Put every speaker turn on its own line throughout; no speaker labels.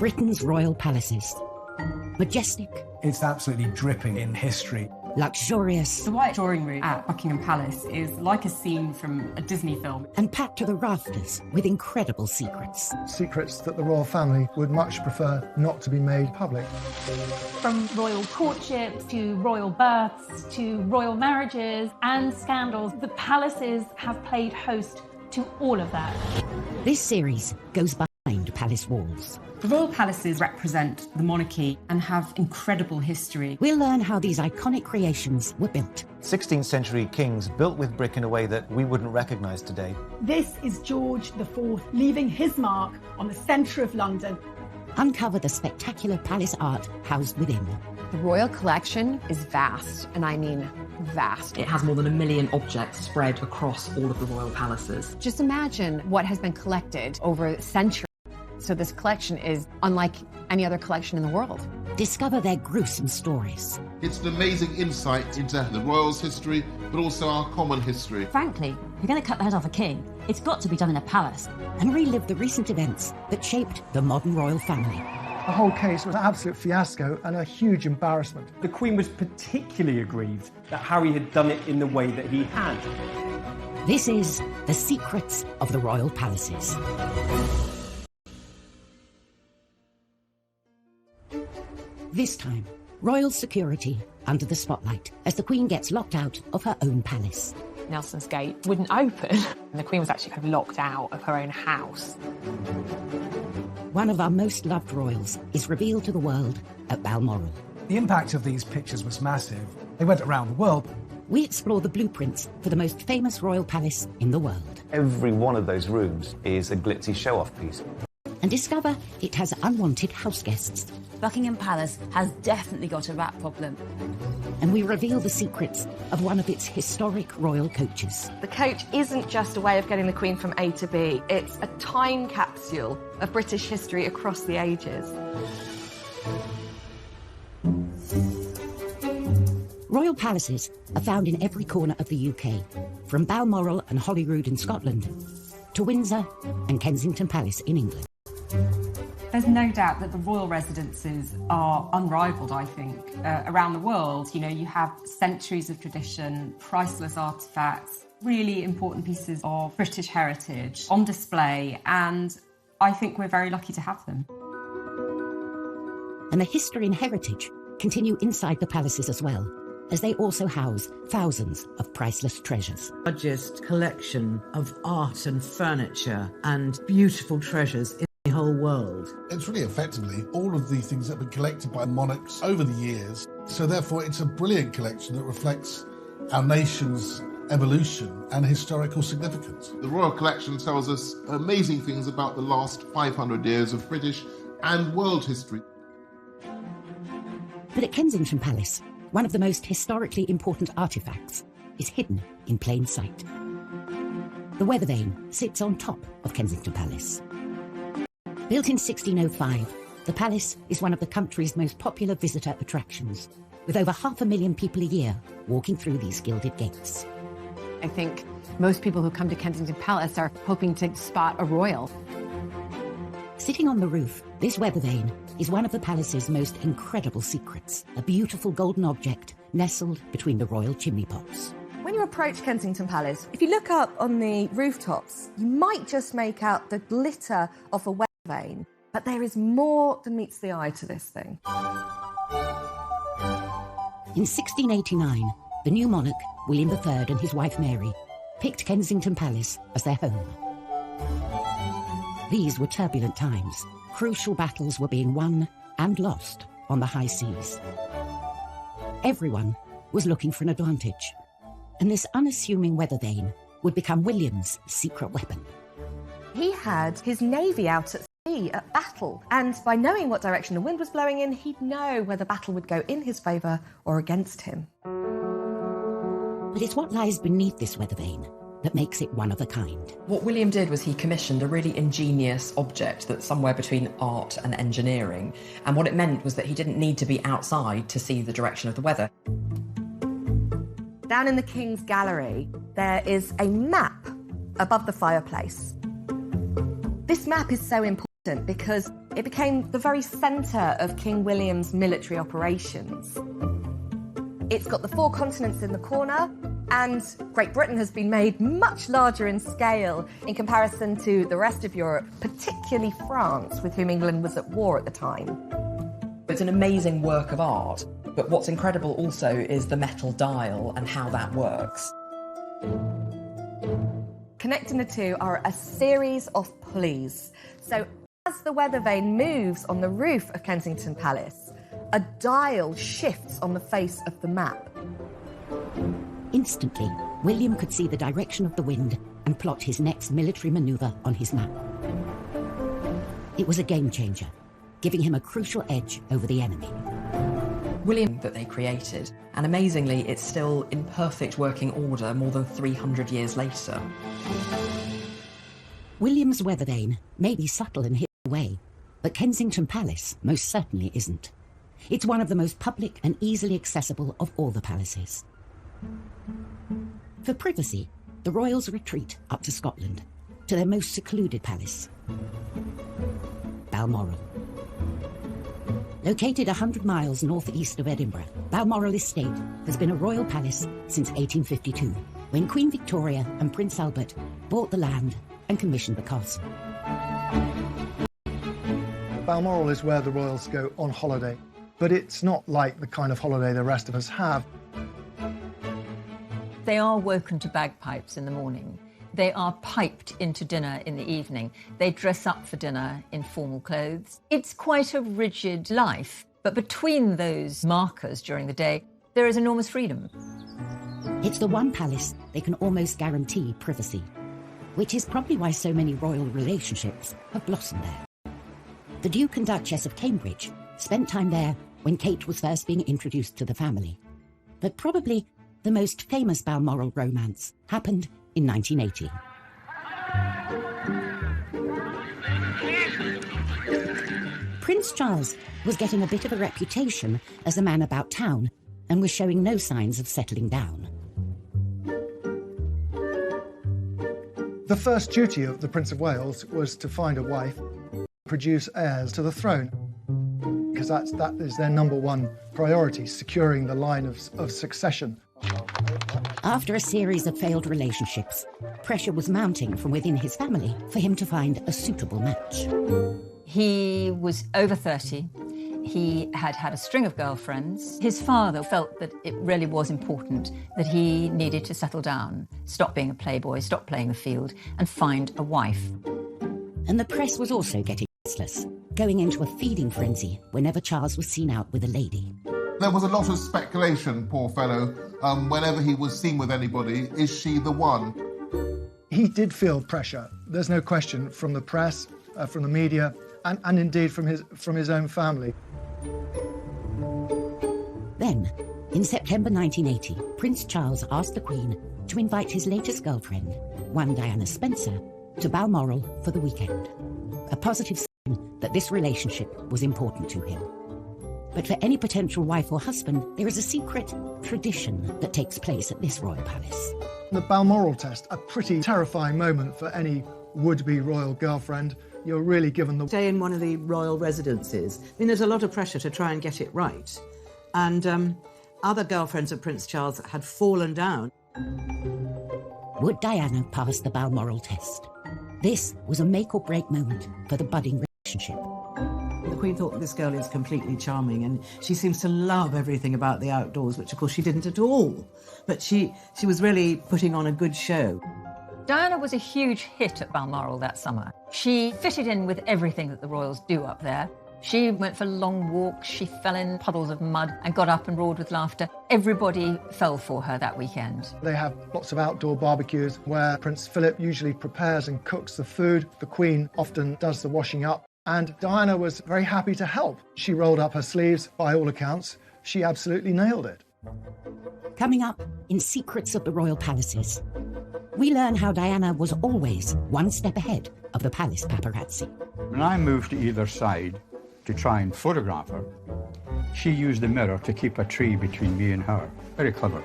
Britain's royal palaces. Majestic.
It's absolutely dripping in history.
Luxurious.
The White Drawing Room at Buckingham Palace is like a scene from a Disney film.
And packed to the rafters with incredible secrets.
Secrets that the royal family would much prefer not to be made public.
From royal courtships to royal births to royal marriages and scandals, the palaces have played host to all of that.
This series goes behind palace walls.
The royal palaces represent the monarchy and have incredible history.
We'll learn how these iconic creations were built.
16th century kings built with brick in a way that we wouldn't recognise today.
This is George IV leaving his mark on the centre of London.
Uncover the spectacular palace art housed within.
The royal collection is vast, and I mean vast.
It has more than 1 million objects spread across all of the royal palaces.
Just imagine what has been collected over centuries. So this collection is unlike any other collection in the world.
Discover their gruesome stories.
It's an amazing insight into the royals' history, but also our common history.
Frankly, if you're going to cut the head off a king, it's got to be done in a palace.
And relive the recent events that shaped the modern royal family.
The whole case was an absolute fiasco and a huge embarrassment.
The Queen was particularly aggrieved that Harry had done it in the way that he had.
This is The Secrets of the Royal Palaces. This time, royal security under the spotlight as the Queen gets locked out of her own palace.
Nelson's Gate wouldn't open, and the Queen was actually kind of locked out of her own house.
One of our most loved royals is revealed to the world at Balmoral.
The impact of these pictures was massive. They went around the world.
We explore the blueprints for the most famous royal palace in the world.
Every one of those rooms is a glitzy show-off piece.
And discover it has unwanted house guests.
Buckingham Palace has definitely got a rat problem.
And we reveal the secrets of one of its historic royal coaches.
The coach isn't just a way of getting the Queen from A to B, it's a time capsule of British history across the ages.
Royal palaces are found in every corner of the UK, from Balmoral and Holyrood in Scotland to Windsor and Kensington Palace in England.
There's no doubt that the royal residences are unrivaled, I think, around the world. You know, you have centuries of tradition, priceless artefacts, really important pieces of British heritage on display, and I think we're very lucky to have them.
And the history and heritage continue inside the palaces as well, as they also house thousands of priceless treasures.
The largest collection of art and furniture and beautiful treasures in the whole world.
It's really effectively all of these things that have been collected by monarchs over the years. So therefore it's a brilliant collection that reflects our nation's evolution and historical significance.
The Royal Collection tells us amazing things about the last 500 years of British and world history.
But at Kensington Palace, one of the most historically important artefacts is hidden in plain sight. The weather vane sits on top of Kensington Palace. Built in 1605, the palace is one of the country's most popular visitor attractions, with over 500,000 people a year walking through these gilded gates.
I think most people who come to Kensington Palace are hoping to spot a royal.
Sitting on the roof, this weather vane is one of the palace's most incredible secrets, a beautiful golden object nestled between the royal chimney pots.
When you approach Kensington Palace, if you look up on the rooftops, you might just make out the glitter of a weather vane, but there is more than meets the eye to this thing.
In 1689, the new monarch, William III, and his wife Mary, picked Kensington Palace as their home. These were turbulent times. Crucial battles were being won and lost on the high seas. Everyone was looking for an advantage, and this unassuming weather vane would become William's secret weapon.
He had his navy out at sea at battle, and by knowing what direction the wind was blowing in, he'd know whether battle would go in his favour or against him.
But it's what lies beneath this weather vane that makes it one of a kind.
What William did was he commissioned a really ingenious object that's somewhere between art and engineering. And what it meant was that he didn't need to be outside to see the direction of the weather.
Down in the King's Gallery, there is a map above the fireplace. This map is so important because it became the very centre of King William's military operations. It's got the 4 continents in the corner, and Great Britain has been made much larger in scale in comparison to the rest of Europe, particularly France, with whom England was at war at the time.
It's an amazing work of art, but what's incredible also is the metal dial and how that works.
Connecting the two are a series of pulleys. So as the weather vane moves on the roof of Kensington Palace, a dial shifts on the face of the map.
Instantly, William could see the direction of the wind and plot his next military manoeuvre on his map. It was a game changer, giving him a crucial edge over the enemy.
William that they created, and amazingly it's still in perfect working order more than 300 years later.
William's weather vane may be subtle and hidden away, but Kensington Palace most certainly isn't. It's one of the most public and easily accessible of all the palaces. For privacy, the royals retreat up to Scotland, to their most secluded palace, Balmoral. Located 100 miles northeast of Edinburgh, Balmoral Estate has been a royal palace since 1852, when Queen Victoria and Prince Albert bought the land and commissioned the castle.
Balmoral is where the royals go on holiday, but it's not like the kind of holiday the rest of us have.
They are woken to bagpipes in the morning. They are piped into dinner in the evening. They dress up for dinner in formal clothes. It's quite a rigid life, but between those markers during the day, there is enormous freedom.
It's the one palace they can almost guarantee privacy, which is probably why so many royal relationships have blossomed there. The Duke and Duchess of Cambridge spent time there when Kate was first being introduced to the family. But probably the most famous Balmoral romance happened in 1980. Prince Charles was getting a bit of a reputation as a man about town and was showing no signs of settling down.
The first duty of the Prince of Wales was to find a wife, produce heirs to the throne, because that is their number one priority, securing the line of succession.
After a series of failed relationships, pressure was mounting from within his family for him to find a suitable match.
He was over 30. He had had a string of girlfriends. His father felt that it really was important that he needed to settle down, stop being a playboy, stop playing the field, and find a wife.
And the press was also getting restless, going into a feeding frenzy whenever Charles was seen out with a lady.
There was a lot of speculation, poor fellow, whenever he was seen with anybody, is she the one?
He did feel pressure, there's no question, from the press, from the media, and indeed from his own family.
Then, in September 1980, Prince Charles asked the Queen to invite his latest girlfriend, one Diana Spencer, to Balmoral for the weekend. A positive sign that this relationship was important to him. But for any potential wife or husband, there is a secret tradition that takes place at this royal palace.
The Balmoral test, a pretty terrifying moment for any would-be royal girlfriend. You're really given the...
Stay in one of the royal residences. I mean, there's a lot of pressure to try and get it right. And other girlfriends of Prince Charles had fallen down.
Would Diana pass the Balmoral test? This was a make-or-break moment for the budding relationship.
The Queen thought this girl is completely charming and she seems to love everything about the outdoors, which of course she didn't at all. But she was really putting on a good show.
Diana was a huge hit at Balmoral that summer. She fitted in with everything that the royals do up there. She went for long walks, she fell in puddles of mud and got up and roared with laughter. Everybody fell for her that weekend.
They have lots of outdoor barbecues where Prince Philip usually prepares and cooks the food. The Queen often does the washing up. And Diana was very happy to help. She rolled up her sleeves, by all accounts. She absolutely nailed it.
Coming up in Secrets of the Royal Palaces, we learn how Diana was always one step ahead of the palace paparazzi.
When I moved to either side to try and photograph her, she used the mirror to keep a tree between me and her. Very clever.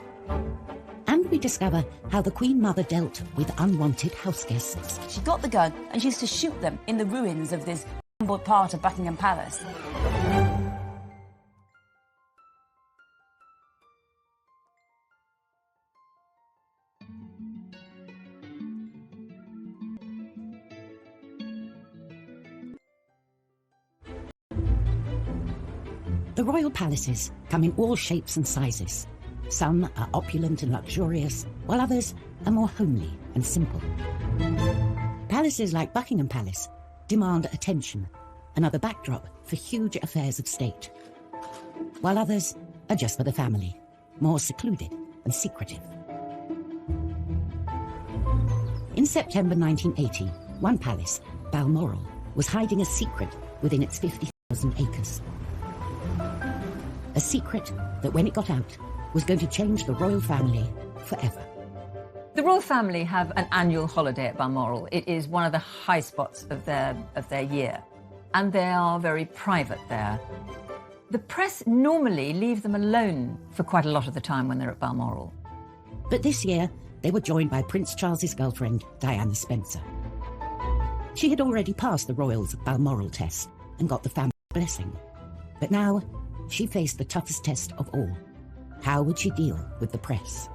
And we discover how the Queen Mother dealt with unwanted house guests.
She got the gun and she used to shoot them in the ruins of this
assembled part of Buckingham Palace.
The royal palaces come in all shapes and sizes. Some are opulent and luxurious, while others are more homely and simple. Palaces like Buckingham Palace demand attention, another backdrop for huge affairs of state, while others are just for the family, more secluded and secretive. In September 1980, one palace, Balmoral, was hiding a secret within its 50,000 acres. A secret that, when it got out, was going to change the royal family forever.
The royal family have an annual holiday at Balmoral. It is one of the high spots of their year, and they are very private there. The press normally leave them alone for quite a lot of the time when they're at Balmoral.
But this year, they were joined by Prince Charles's girlfriend, Diana Spencer. She had already passed the royals' Balmoral test and got the family blessing. But now, she faced the toughest test of all. How would she deal with the press?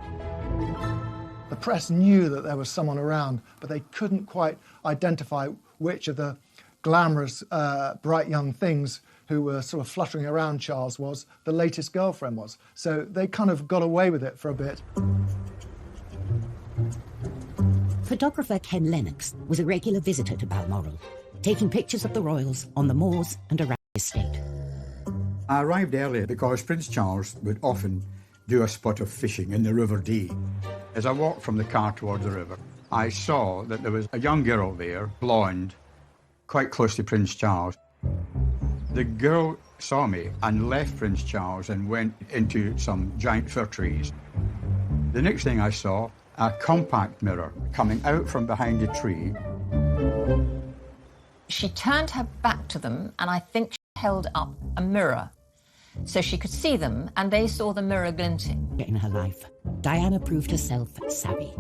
The press knew that there was someone around, but they couldn't quite identify which of the glamorous, bright young things who were sort of fluttering around Charles was the latest girlfriend was. So they kind of got away with it for a bit.
Photographer Ken Lennox was a regular visitor to Balmoral, taking pictures of the royals on the moors and around the estate.
I arrived early because Prince Charles would often do a spot of fishing in the River Dee. As I walked from the car towards the river, I saw that there was a young girl there, blonde, quite close to Prince Charles. The girl saw me and left Prince Charles and went into some giant fir trees. The next thing I saw, a compact mirror coming out from behind a tree.
She turned her back to them, and I think she held up a mirror so she could see them, and they saw the mirror glinting.
In her life, Diana proved herself savvy.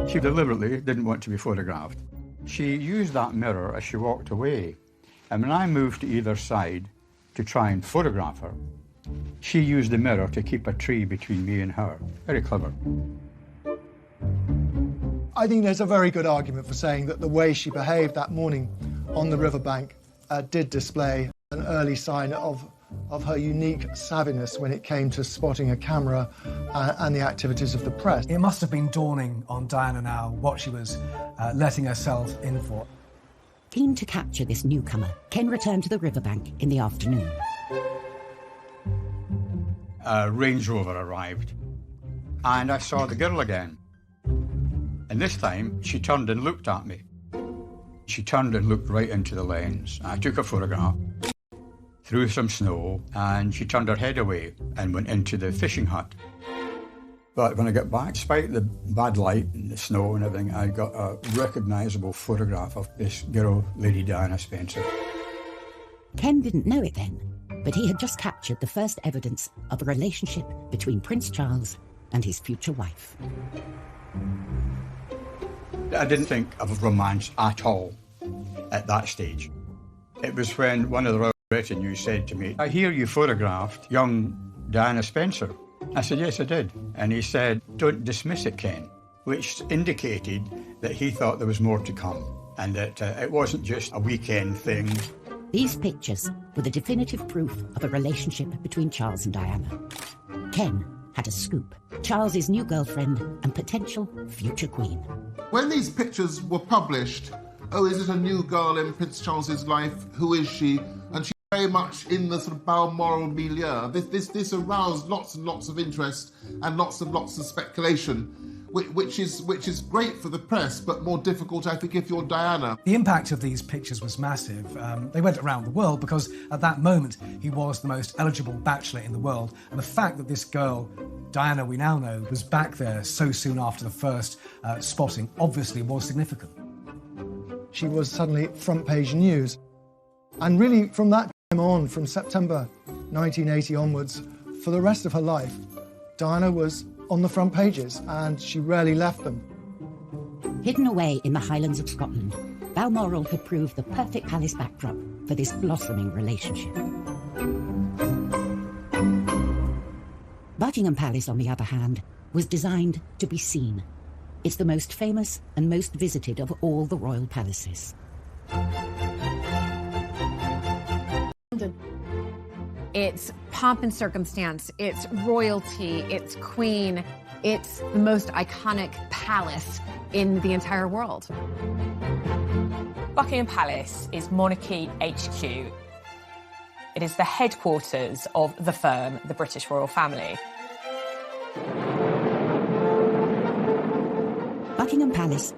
She deliberately didn't want to be photographed. She used that mirror as she walked away, and when I moved to either side to try and photograph her, she used the mirror to keep a tree between me and her. Very clever.
I think there's a very good argument for saying that the way she behaved that morning on the riverbank did display an early sign of her unique savviness when it came to spotting a camera and the activities of the press.
It must have been dawning on Diana now what she was letting herself in for.
Keen to capture this newcomer, Ken returned to the riverbank in the afternoon.
A Range Rover arrived, and I saw the girl again. And this time, she turned and looked at me. She turned and looked right into the lens. I took a photograph, through some snow, and she turned her head away and went into the fishing hut. But when I got back, despite the bad light and the snow and everything, I got a recognisable photograph of this girl, Lady Diana Spencer.
Ken didn't know it then, but he had just captured the first evidence of a relationship between Prince Charles and his future wife.
I didn't think of romance at all at that stage. It was when one of the royal retinue said to me, "I hear you photographed young Diana Spencer." I said, "Yes, I did." And he said, "Don't dismiss it, Ken," which indicated that he thought there was more to come and that it wasn't just a weekend thing.
These pictures were the definitive proof of a relationship between Charles and Diana. Ken had a scoop. Charles's new girlfriend and potential future queen.
When these pictures were published, oh, is it a new girl in Prince Charles's life? Who is she? And she's very much in the sort of Balmoral milieu. This aroused lots and lots of interest and lots of speculation, which is great for the press, but more difficult, I think, if you're Diana.
The impact of these pictures was massive. They went around the world because at that moment he was the most eligible bachelor in the world, and the fact that this girl, Diana, we now know, was back there so soon after the first spotting obviously was significant.
She was suddenly front page news. And really from that time on, from September 1980 onwards, for the rest of her life, Diana was on the front pages, and she rarely left them.
Hidden away in the Highlands of Scotland, Balmoral had proved the perfect palace backdrop for this blossoming relationship. Buckingham Palace, on the other hand, was designed to be seen. It's the most famous and most visited of all the royal palaces.
It's pomp and circumstance, it's royalty, it's queen, it's the most iconic palace in the entire world.
Buckingham Palace is Monarchy HQ. It is the headquarters of the firm, the British royal family.
Buckingham Palace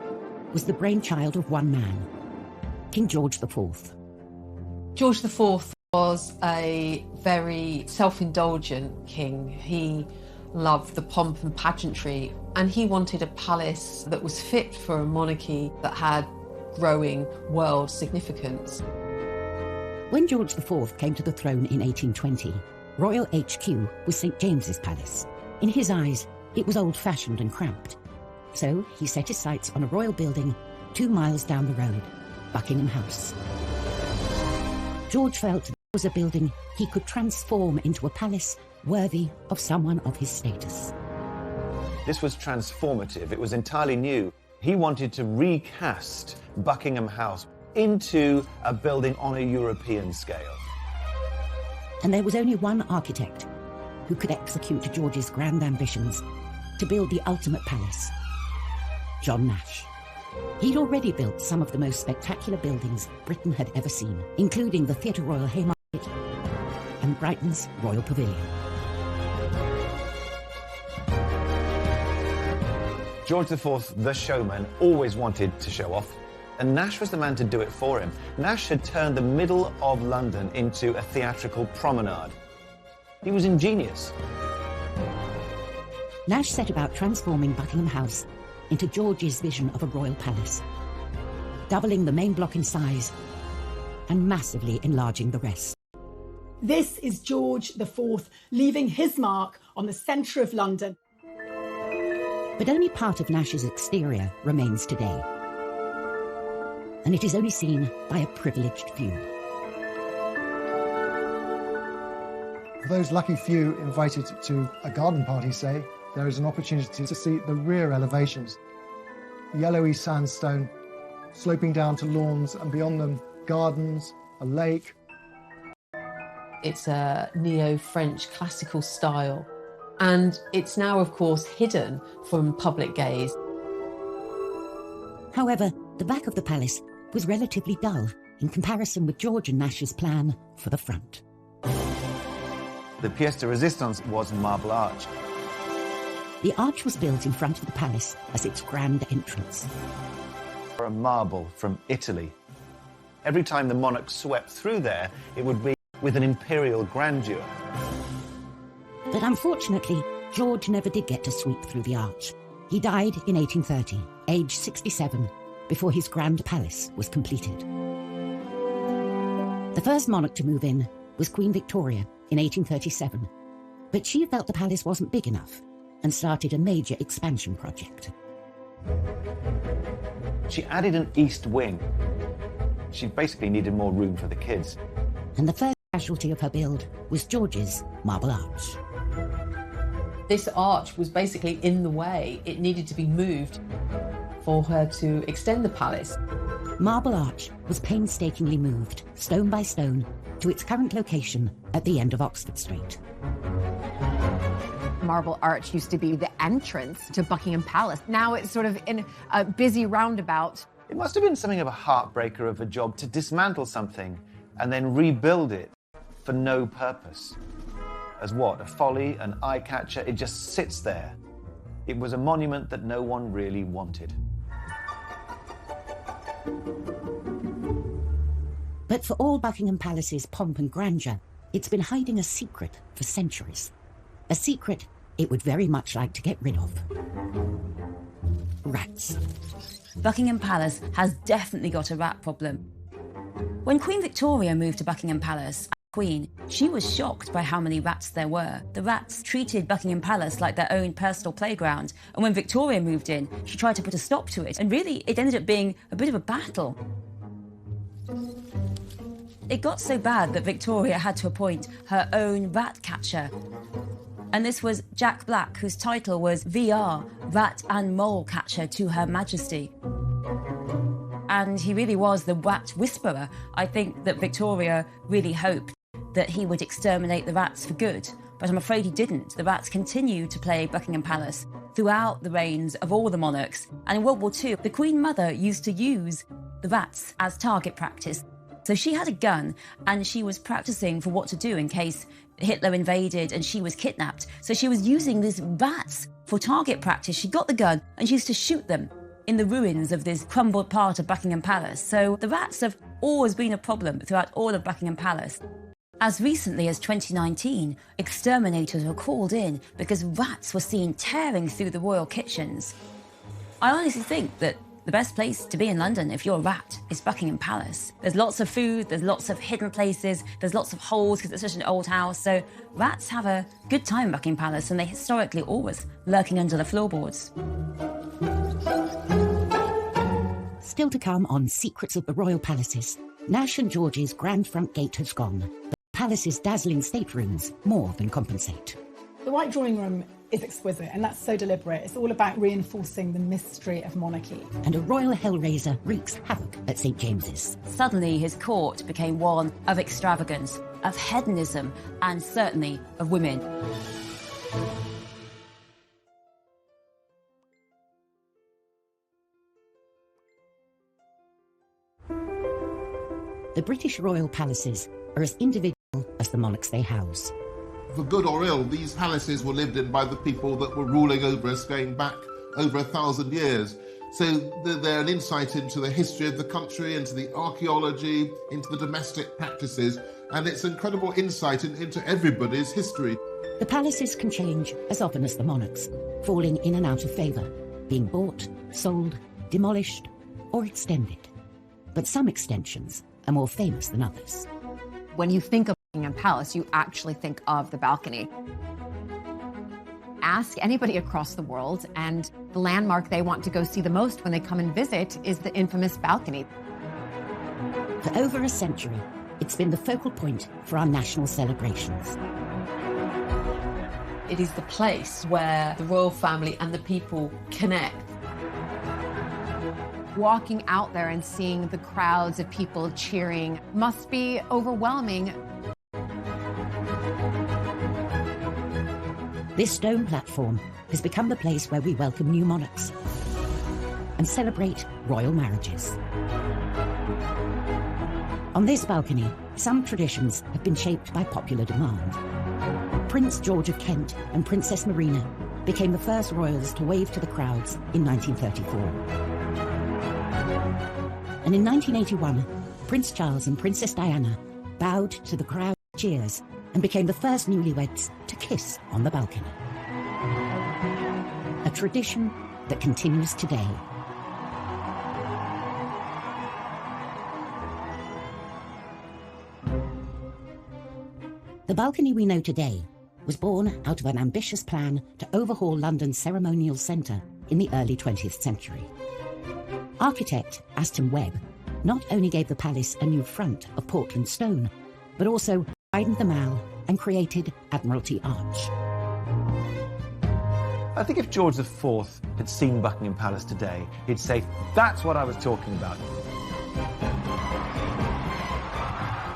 was the brainchild of one man, King George IV.
George IV was a very self-indulgent king. He loved the pomp and pageantry, and he wanted a palace that was fit for a monarchy that had growing world significance.
When George IV came to the throne in 1820, Royal HQ was St. James's Palace. In his eyes, it was old-fashioned and cramped. So he set his sights on a royal building 2 miles down the road, Buckingham House. George felt it was a building he could transform into a palace worthy of someone of his status.
This was transformative. It was entirely new. He wanted to recast Buckingham House into a building on a European scale.
And there was only one architect who could execute George's grand ambitions to build the ultimate palace: John Nash. He'd already built some of the most spectacular buildings Britain had ever seen, including the Theatre Royal Haymarket and Brighton's Royal Pavilion.
George IV, the showman, always wanted to show off, and Nash was the man to do it for him. Nash had turned the middle of London into a theatrical promenade. He was ingenious.
Nash set about transforming Buckingham House into George's vision of a royal palace, doubling the main block in size and massively enlarging the rest.
This is George IV leaving his mark on the centre of London.
But only part of Nash's exterior remains today, and it is only seen by a privileged few.
For those lucky few invited to a garden party, say, there is an opportunity to see the rear elevations. Yellowy sandstone, sloping down to lawns, and beyond them, gardens, a lake.
It's a neo-French classical style, and it's now, of course, hidden from public gaze.
However, the back of the palace was relatively dull in comparison with George and Nash's plan for the front.
The pièce de résistance was Marble Arch.
The arch was built in front of the palace as its grand entrance.
A marble from Italy. Every time the monarch swept through there, it would be with an imperial grandeur.
But unfortunately, George never did get to sweep through the arch. He died in 1830, aged 67, before his grand palace was completed. The first monarch to move in was Queen Victoria in 1837, but she felt the palace wasn't big enough and started a major expansion project.
She added an east wing. She basically needed more room for the kids.
And the first casualty of her build was George's Marble Arch.
This arch was basically in the way. It needed to be moved for her to extend the palace.
Marble Arch was painstakingly moved, stone by stone, to its current location at the end of Oxford Street.
Marble Arch used to be the entrance to Buckingham Palace. Now it's sort of in a busy roundabout.
It must have been something of a heartbreaker of a job to dismantle something and then rebuild it for no purpose. As what? A folly, an eye-catcher? It just sits there. It was a monument that no one really wanted.
But for all Buckingham Palace's pomp and grandeur, it's been hiding a secret for centuries. A secret it would very much like to get rid of. Rats.
Buckingham Palace has definitely got a rat problem. When Queen Victoria moved to Buckingham Palace, Queen, she was shocked by how many rats there were. The rats treated Buckingham Palace like their own personal playground, and when Victoria moved in, she tried to put a stop to it, and really it ended up being a bit of a battle. It got so bad that Victoria had to appoint her own rat catcher. And this was Jack Black, whose title was VR, Rat and Mole Catcher to Her Majesty. And he really was the rat whisperer. I think that Victoria really hoped that he would exterminate the rats for good, but I'm afraid he didn't. The rats continued to plague Buckingham Palace throughout the reigns of all the monarchs. And in World War II, the Queen Mother used to use the rats as target practice. So she had a gun and she was practicing for what to do in case Hitler invaded and she was kidnapped. So she was using these rats for target practice. She got the gun and she used to shoot them in the ruins of this crumbled part of Buckingham Palace. So the rats have always been a problem throughout all of Buckingham Palace. As recently as 2019, exterminators were called in because rats were seen tearing through the royal kitchens. I honestly think that the best place to be in London if you're a rat is Buckingham Palace. There's lots of food, there's lots of hidden places, there's lots of holes because it's such an old house. So rats have a good time in Buckingham Palace and they historically always lurking under the floorboards.
Still to come on Secrets of the Royal Palaces. Nash and George's grand front gate has gone. The palace's dazzling staterooms more than compensate.
The White Drawing Room is exquisite, and that's so deliberate. It's all about reinforcing the mystery of monarchy.
And a royal hellraiser wreaks havoc at St. James's.
Suddenly his court became one of extravagance, of hedonism, and certainly of women.
The British royal palaces are as individual as the monarchs they house.
For good or ill, these palaces were lived in by the people that were ruling over us going back over 1,000 years. So they're an insight into the history of the country, into the archaeology, into the domestic practices, and it's incredible insight into everybody's history.
The palaces can change as often as the monarchs, falling in and out of favour, being bought, sold, demolished, or extended. But some extensions are more famous than others.
When you think of Buckingham Palace, you actually think of the balcony. Ask anybody across the world, and the landmark they want to go see the most when they come and visit is the infamous balcony.
For over a century, it's been the focal point for our national celebrations.
It is the place where the royal family and the people connect.
Walking out there and seeing the crowds of people cheering must be overwhelming.
This stone platform has become the place where we welcome new monarchs and celebrate royal marriages. On this balcony, some traditions have been shaped by popular demand. Prince George of Kent and Princess Marina became the first royals to wave to the crowds in 1934. And in 1981, Prince Charles and Princess Diana bowed to the crowd cheers and became the first newlyweds to kiss on the balcony. A tradition that continues today. The balcony we know today was born out of an ambitious plan to overhaul London's ceremonial centre in the early 20th century. Architect Aston Webb not only gave the palace a new front of Portland stone, but also widened the mall and created Admiralty Arch.
I think if George IV had seen Buckingham Palace today, he'd say, that's what I was talking about.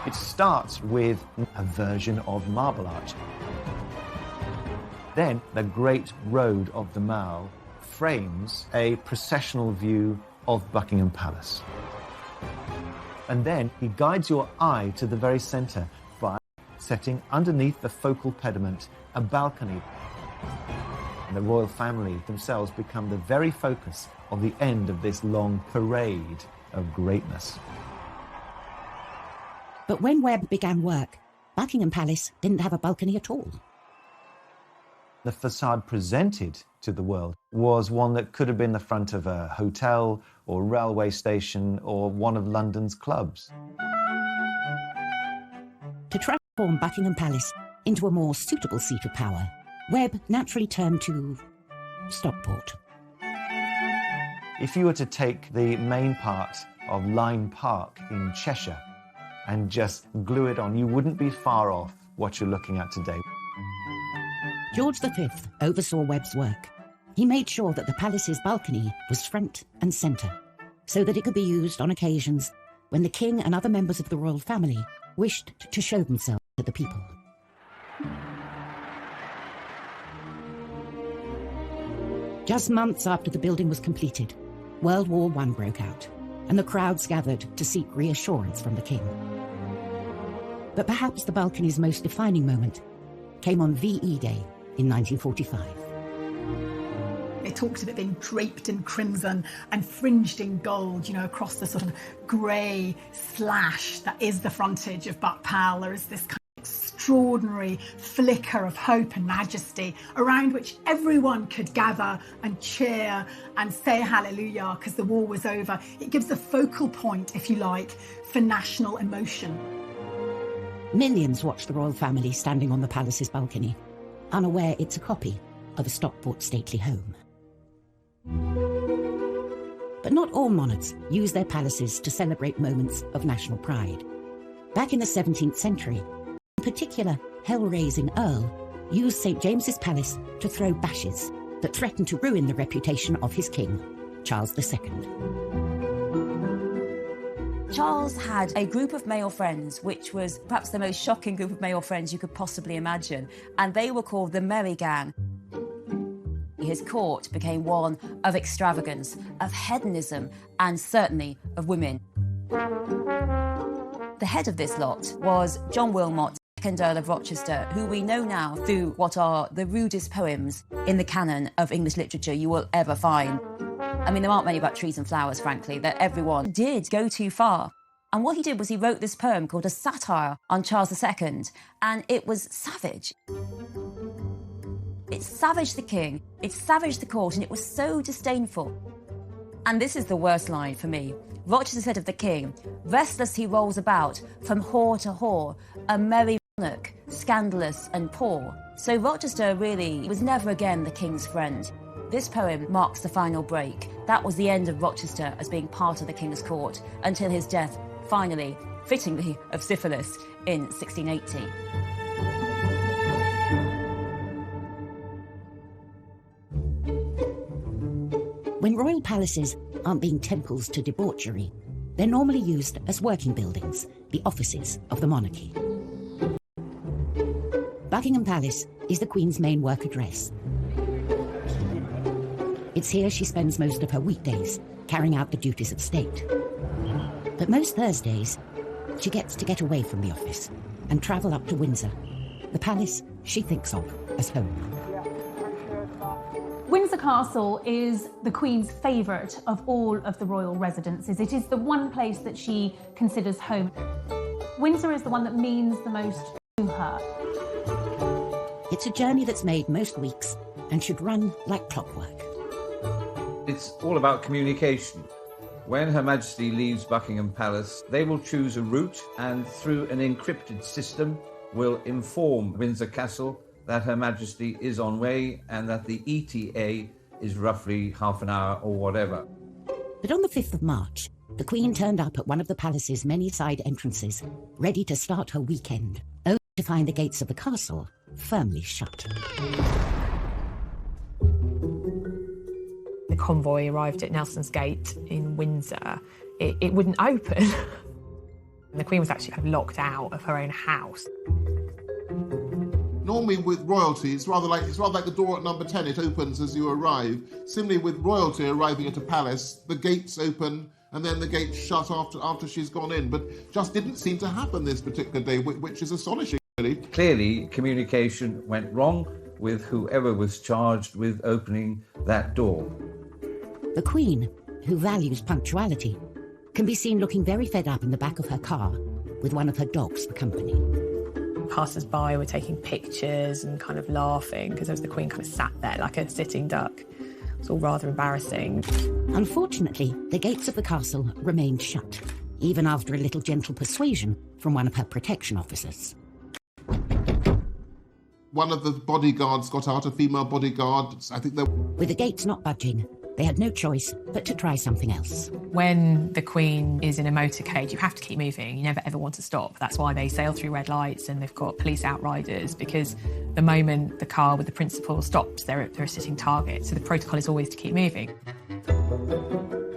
It starts with a version of Marble Arch. Then the Great Road of the Mall frames a processional view of Buckingham Palace. And then he guides your eye to the very centre by setting underneath the focal pediment a balcony. And the royal family themselves become the very focus of the end of this long parade of greatness.
But when Webb began work, Buckingham Palace didn't have a balcony at all.
The facade presented to the world was one that could have been the front of a hotel or railway station or one of London's clubs.
To transform Buckingham Palace into a more suitable seat of power, Webb naturally turned to Stockport.
If you were to take the main part of Lyme Park in Cheshire and just glue it on. You wouldn't be far off what you're looking at today.
George V oversaw Webb's work. He made sure that the palace's balcony was front and centre, so that it could be used on occasions when the king and other members of the royal family wished to show themselves to the people. Just months after the building was completed, World War I broke out, and the crowds gathered to seek reassurance from the king. But perhaps the balcony's most defining moment came on VE Day in 1945.
They talked of it being draped in crimson and fringed in gold, across the sort of grey slash that is the frontage of Buck Pal. There is this kind of extraordinary flicker of hope and majesty around which everyone could gather and cheer and say hallelujah because the war was over. It gives a focal point, if you like, for national emotion.
Millions watch the royal family standing on the palace's balcony, unaware it's a copy of a Stockport stately home. But not all monarchs use their palaces to celebrate moments of national pride. Back in the 17th century, in particular, hell-raising Earl used St. James's Palace to throw bashes that threatened to ruin the reputation of his king, Charles II.
Charles had a group of male friends, which was perhaps the most shocking group of male friends you could possibly imagine, and they were called the Merry Gang. His court became one of extravagance, of hedonism, and certainly of women. The head of this lot was John Wilmot, 2nd Earl of Rochester, who we know now through what are the rudest poems in the canon of English literature you will ever find. I mean, there aren't many about trees and flowers, frankly, that everyone did go too far. And what he did was he wrote this poem called A Satire on Charles II, and it was savage. It savaged the king, it savaged the court, and it was so disdainful. And this is the worst line for me. Rochester said of the king, "Restless he rolls about, from whore to whore, a merry monarch, scandalous and poor." So Rochester really was never again the king's friend. This poem marks the final break. That was the end of Rochester as being part of the king's court, until his death, finally, fittingly, of syphilis in 1680.
When royal palaces aren't being temples to debauchery, they're normally used as working buildings, the offices of the monarchy. Buckingham Palace is the Queen's main work address. It's here she spends most of her weekdays, carrying out the duties of state. But most Thursdays, she gets to get away from the office and travel up to Windsor, the palace she thinks of as home.
Windsor Castle is the Queen's favourite of all of the royal residences. It is the one place that she considers home. Windsor is the one that means the most to her.
It's a journey that's made most weeks and should run like clockwork.
It's all about communication. When Her Majesty leaves Buckingham Palace, they will choose a route and through an encrypted system will inform Windsor Castle that Her Majesty is on way and that the ETA is roughly half an hour or whatever.
But on the 5th of March, the Queen turned up at one of the palace's many side entrances, ready to start her weekend, only to find the gates of the castle firmly shut.
The convoy arrived at Nelson's Gate in Windsor. It wouldn't open. And the Queen was actually kind of locked out of her own house.
Normally with royalty, it's rather like the door at number 10, it opens as you arrive. Similarly with royalty arriving at a palace, the gates open and then the gates shut after she's gone in. But just didn't seem to happen this particular day, which is astonishing, really.
Clearly, communication went wrong with whoever was charged with opening that door.
The Queen, who values punctuality, can be seen looking very fed up in the back of her car with one of her dogs for company.
Passers-by were taking pictures and kind of laughing because there was the Queen kind of sat there like a sitting duck. It was all rather embarrassing.
Unfortunately, the gates of the castle remained shut, even after a little gentle persuasion from one of her protection officers.
One of the bodyguards got out, a female bodyguard. I think they...
With the gates not budging, they had no choice but to try something else.
When the Queen is in a motorcade, you have to keep moving. You never ever want to stop. That's why they sail through red lights and they've got police outriders, because the moment the car with the principal stops, they're a sitting target. So the protocol is always to keep moving.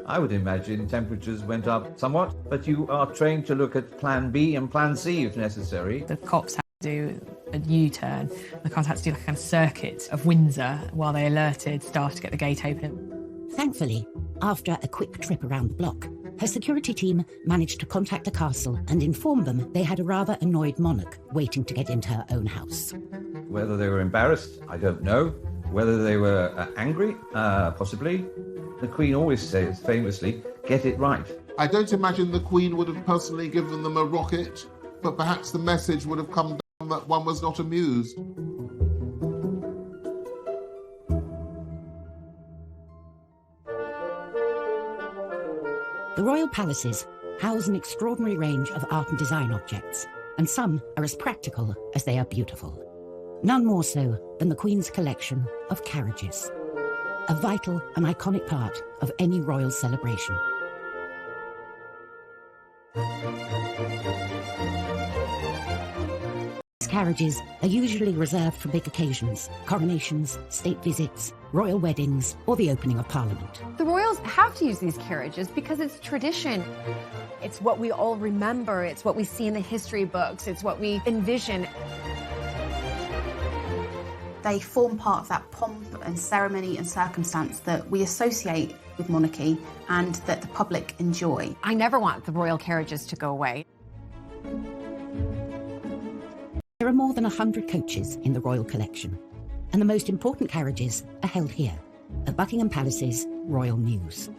I would imagine temperatures went up somewhat, but you are trained to look at plan B and plan C if necessary.
The cops had to do a U-turn. The cars had to do like a kind of circuit of Windsor while they alerted staff to get the gate open.
Thankfully, after a quick trip around the block, her security team managed to contact the castle and inform them they had a rather annoyed monarch waiting to get into her own house.
Whether they were embarrassed, I don't know. Whether they were angry, possibly. The Queen always says, famously, get it right.
I don't imagine the Queen would have personally given them a rocket, but perhaps the message would have come down that one was not amused.
The royal palaces house an extraordinary range of art and design objects, and some are as practical as they are beautiful. None more so than the Queen's collection of carriages, a vital and iconic part of any royal celebration. These carriages are usually reserved for big occasions, coronations, state visits, royal weddings, or the opening of Parliament.
The royals have to use these carriages because it's tradition.
It's what we all remember. It's what we see in the history books. It's what we envision.
They form part of that pomp and ceremony and circumstance that we associate with monarchy and that the public enjoy.
I never want the royal carriages to go away.
There are more than 100 coaches in the royal collection, and the most important carriages are held here, at Buckingham Palace's Royal Mews.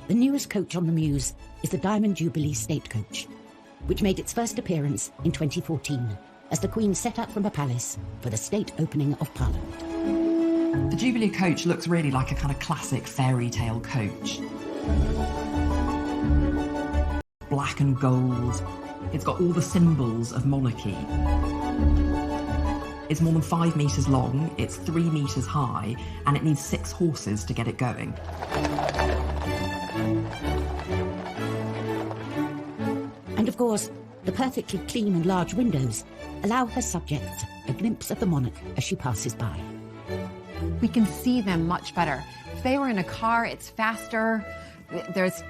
The newest coach on the Mews is the Diamond Jubilee State Coach, which made its first appearance in 2014 as the Queen set out from her palace for the state opening of Parliament.
The Jubilee coach looks really like a kind of classic fairy tale coach. Black and gold. It's got all the symbols of monarchy. It's more than 5 metres long, it's 3 metres high, and it needs 6 horses to get it going.
And of course, the perfectly clean and large windows allow her subjects a glimpse of the monarch as she passes by.
We can see them much better. If they were in a car, it's faster. There's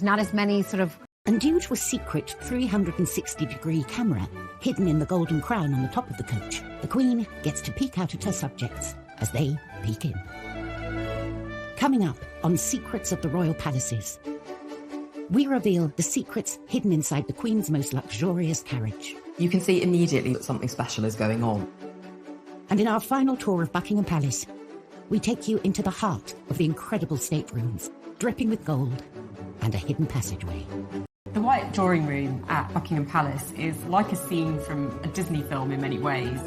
not as many sort of...
And due to a secret 360-degree camera hidden in the golden crown on the top of the coach, the Queen gets to peek out at her subjects as they peek in. Coming up on Secrets of the Royal Palaces, we reveal the secrets hidden inside the Queen's most luxurious carriage.
You can see immediately that something special is going on.
And in our final tour of Buckingham Palace, we take you into the heart of the incredible staterooms, dripping with gold, and a hidden passageway.
The White Drawing Room at Buckingham Palace is like a scene from a Disney film in many ways.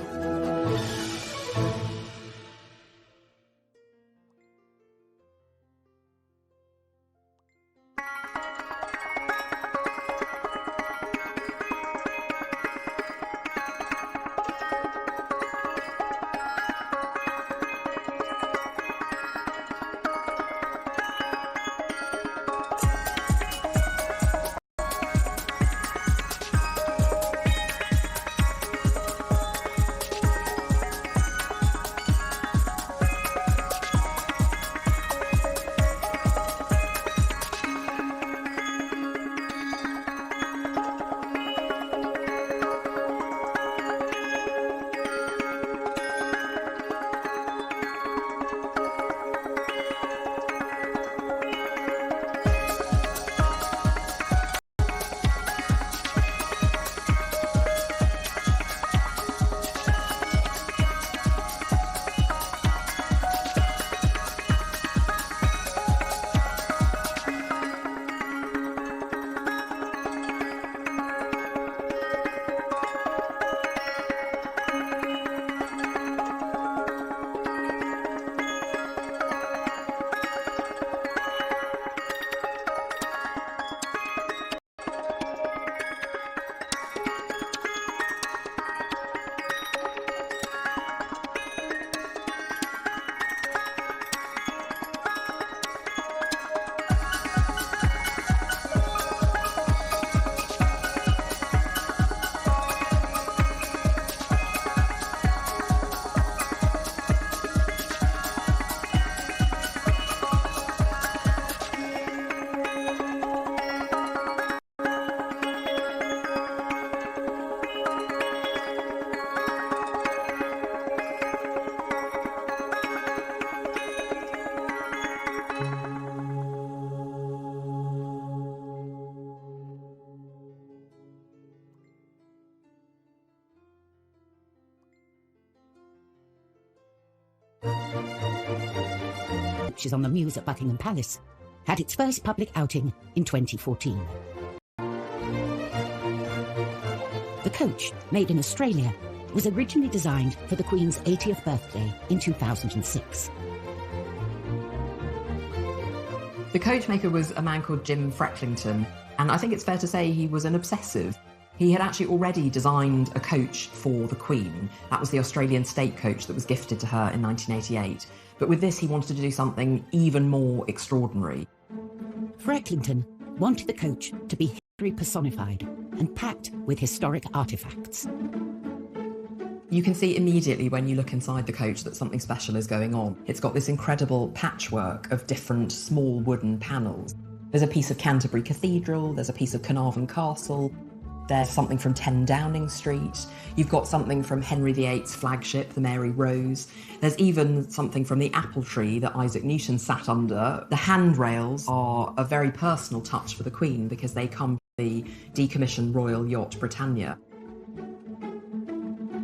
coaches on the Mews at Buckingham Palace, had its first public outing in 2014. The coach, made in Australia, was originally designed for the Queen's 80th birthday in 2006.
The coachmaker was a man called Jim Frecklington, and I think it's fair to say he was an obsessive. He had actually already designed a coach for the Queen. That was the Australian state coach that was gifted to her in 1988. But with this, he wanted to do something even more extraordinary.
Frecklington wanted the coach to be history personified and packed with historic artefacts.
You can see immediately when you look inside the coach that something special is going on. It's got this incredible patchwork of different small wooden panels. There's a piece of Canterbury Cathedral, there's a piece of Carnarvon Castle, there's something from 10 Downing Street, you've got something from Henry VIII's flagship, the Mary Rose, there's even something from the apple tree that Isaac Newton sat under. The handrails are a very personal touch for the Queen because they come from the decommissioned royal yacht Britannia.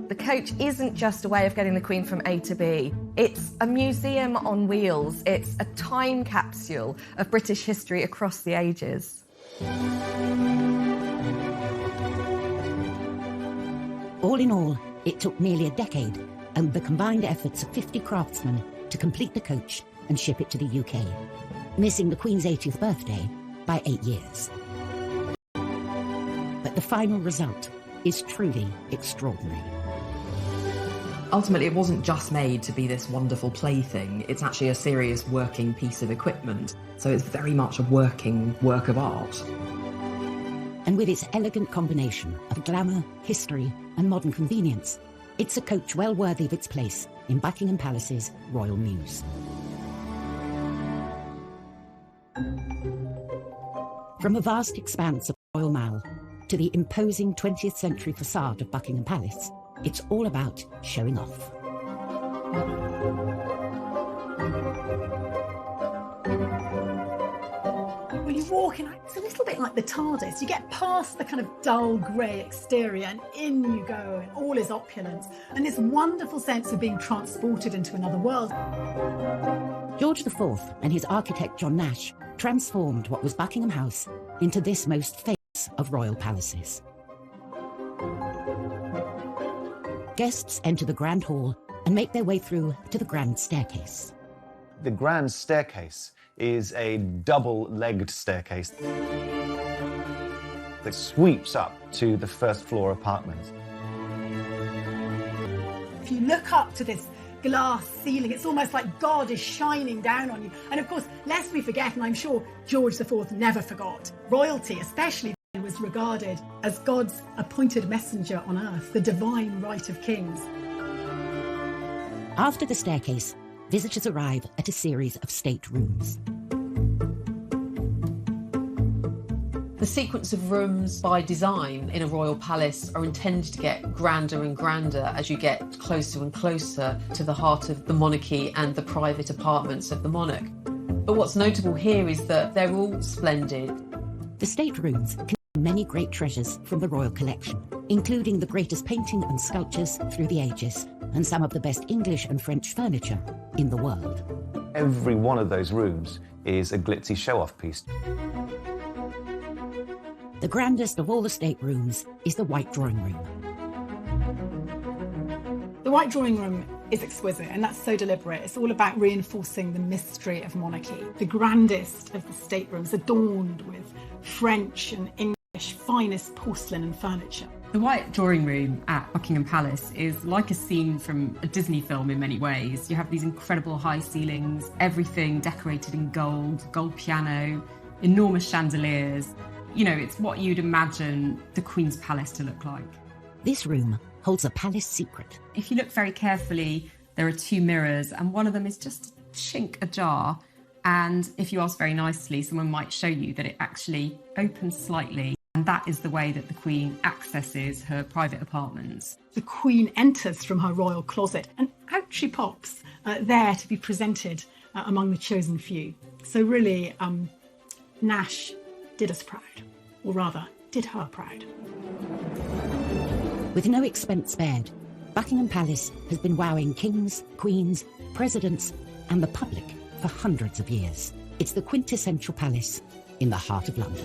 The coach isn't just a way of getting the Queen from A to B. It's a museum on wheels. It's a time capsule of British history across the ages.
All in all, it took nearly a decade and the combined efforts of 50 craftsmen to complete the coach and ship it to the UK, missing the Queen's 80th birthday by 8 years. But the final result is truly extraordinary.
Ultimately, it wasn't just made to be this wonderful plaything. It's actually a serious working piece of equipment. So it's very much a working work of art.
And with its elegant combination of glamour, history, and modern convenience, it's a coach well worthy of its place in Buckingham Palace's Royal Mews. From the vast expanse of Royal Mall to the imposing 20th century facade of Buckingham Palace, it's all about showing off.
When you walk in, it's a little bit like the TARDIS. You get past the kind of dull grey exterior and in you go, and all is opulence. And this wonderful sense of being transported into another world.
George IV and his architect John Nash transformed what was Buckingham House into this most famous of royal palaces. Guests enter the Grand Hall and make their way through to the Grand Staircase.
The Grand Staircase is a double-legged staircase that sweeps up to the first floor apartments.
If you look up to this glass ceiling, it's almost like God is shining down on you. And of course, lest we forget, and I'm sure George IV never forgot, royalty, especially, was regarded as God's appointed messenger on earth, the divine right of kings.
After the staircase, visitors arrive at a series of state rooms.
The sequence of rooms by design in a royal palace are intended to get grander and grander as you get closer and closer to the heart of the monarchy and the private apartments of the monarch. But what's notable here is that they're all splendid.
The state rooms contain many great treasures from the royal collection, including the greatest painting and sculptures through the ages, and some of the best English and French furniture in the world.
Every one of those rooms is a glitzy show-off piece.
The grandest of all the state rooms is the White Drawing Room.
The White Drawing Room is exquisite, and that's so deliberate. It's all about reinforcing the mystery of monarchy. The grandest of the staterooms, adorned with French and English finest porcelain and furniture.
The White Drawing Room at Buckingham Palace is like a scene from a Disney film in many ways. You have these incredible high ceilings, everything decorated in gold, gold piano, enormous chandeliers. You know, it's what you'd imagine the Queen's Palace to look like.
This room holds a palace secret.
If you look very carefully, there are two mirrors, and one of them is just a chink ajar. And if you ask very nicely, someone might show you that it actually opens slightly. And that is the way that the Queen accesses her private apartments.
The Queen enters from her royal closet, and out she pops, there to be presented among the chosen few. So really, Nash did us proud, or rather, did her proud.
With no expense spared, Buckingham Palace has been wowing kings, queens, presidents, and the public for hundreds of years. It's the quintessential palace in the heart of London.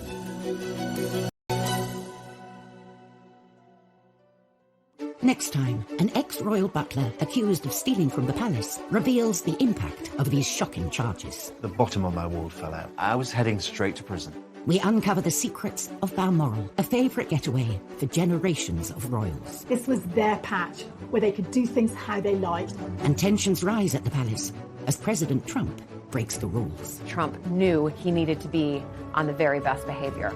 Next time, an ex-royal butler accused of stealing from the palace reveals the impact of these shocking charges.
The bottom of my wall fell out. I was heading straight to prison.
We uncover the secrets of Balmoral, a favourite getaway for generations of royals.
This was their patch, where they could do things how they liked.
And tensions rise at the palace as President Trump breaks the rules.
Trump knew he needed to be on the very best behavior.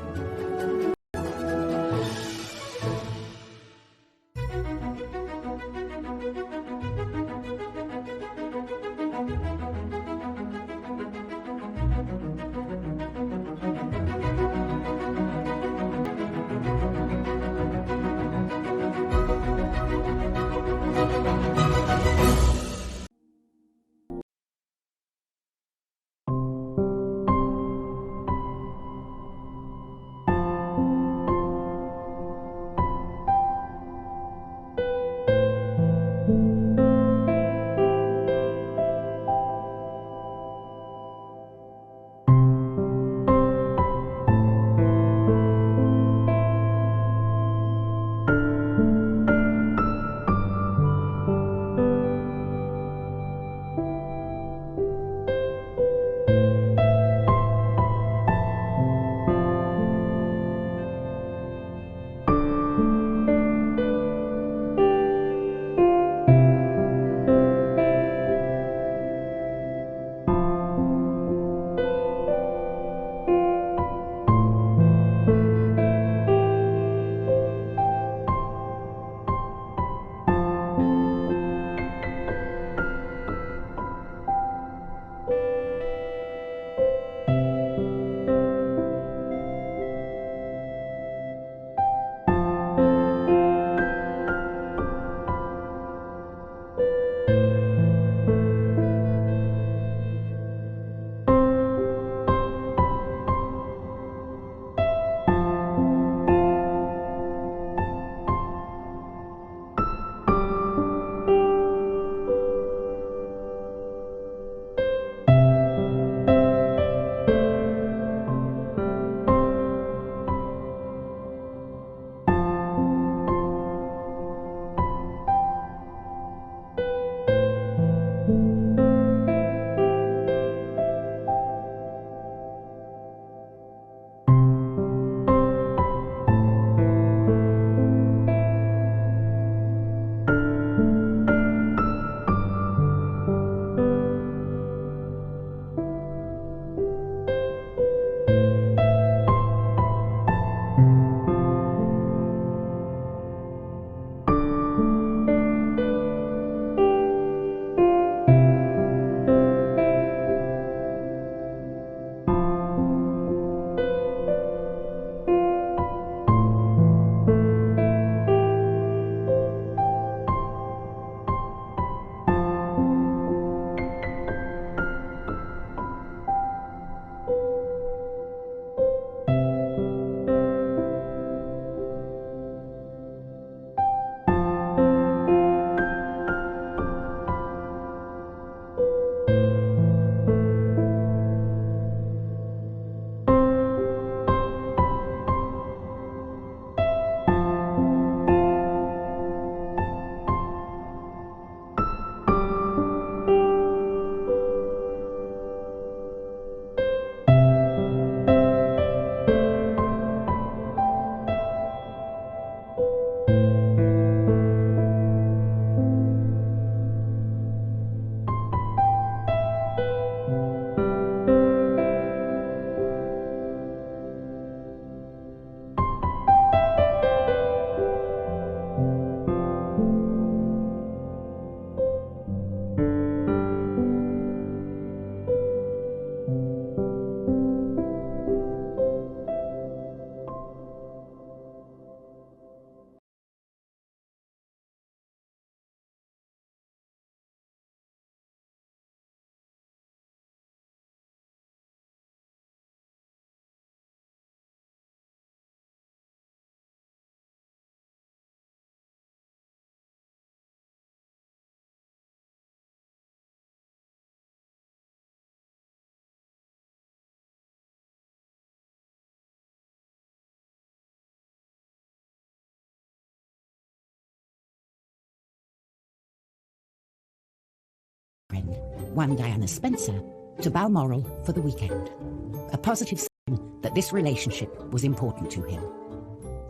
friend, one Diana Spencer, to Balmoral for the weekend. A positive sign that this relationship was important to him.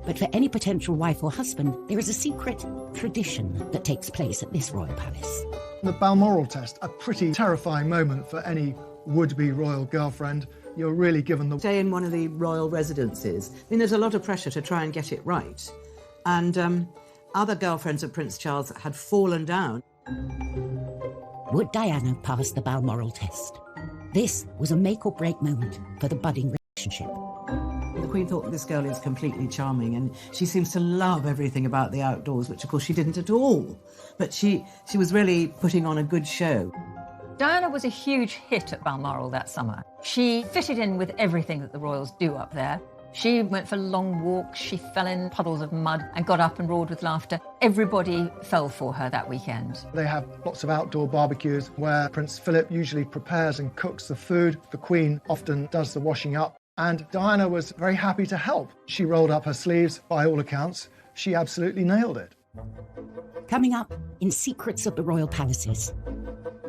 But for any potential wife or husband, there is a secret tradition that takes place at this royal palace.
The Balmoral test, a pretty terrifying moment for any would-be royal girlfriend. You're really given the...
Stay in one of the royal residences. I mean, there's a lot of pressure to try and get it right. And other girlfriends of Prince Charles had fallen down.
Would Diana pass the Balmoral test? This was a make-or-break moment for the budding relationship.
The Queen thought this girl is completely charming, and she seems to love everything about the outdoors, which of course she didn't at all. But she was really putting on a good show.
Diana was a huge hit at Balmoral that summer. She fitted in with everything that the royals do up there. She went for long walks, she fell in puddles of mud and got up and roared with laughter. Everybody fell for her that weekend.
They have lots of outdoor barbecues where Prince Philip usually prepares and cooks the food. The Queen often does the washing up. And Diana was very happy to help. She rolled up her sleeves, by all accounts. She absolutely nailed it.
Coming up in Secrets of the Royal Palaces,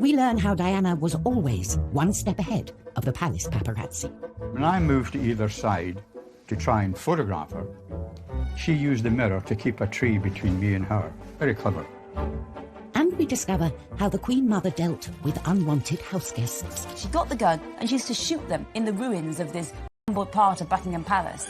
we learn how Diana was always one step ahead of the palace paparazzi.
When I moved to either side to try and photograph her, she used the mirror to keep a tree between me and her. Very clever.
And we discover how the Queen Mother dealt with unwanted house guests.
She got the gun and she used to shoot them in the ruins of this part of Buckingham Palace.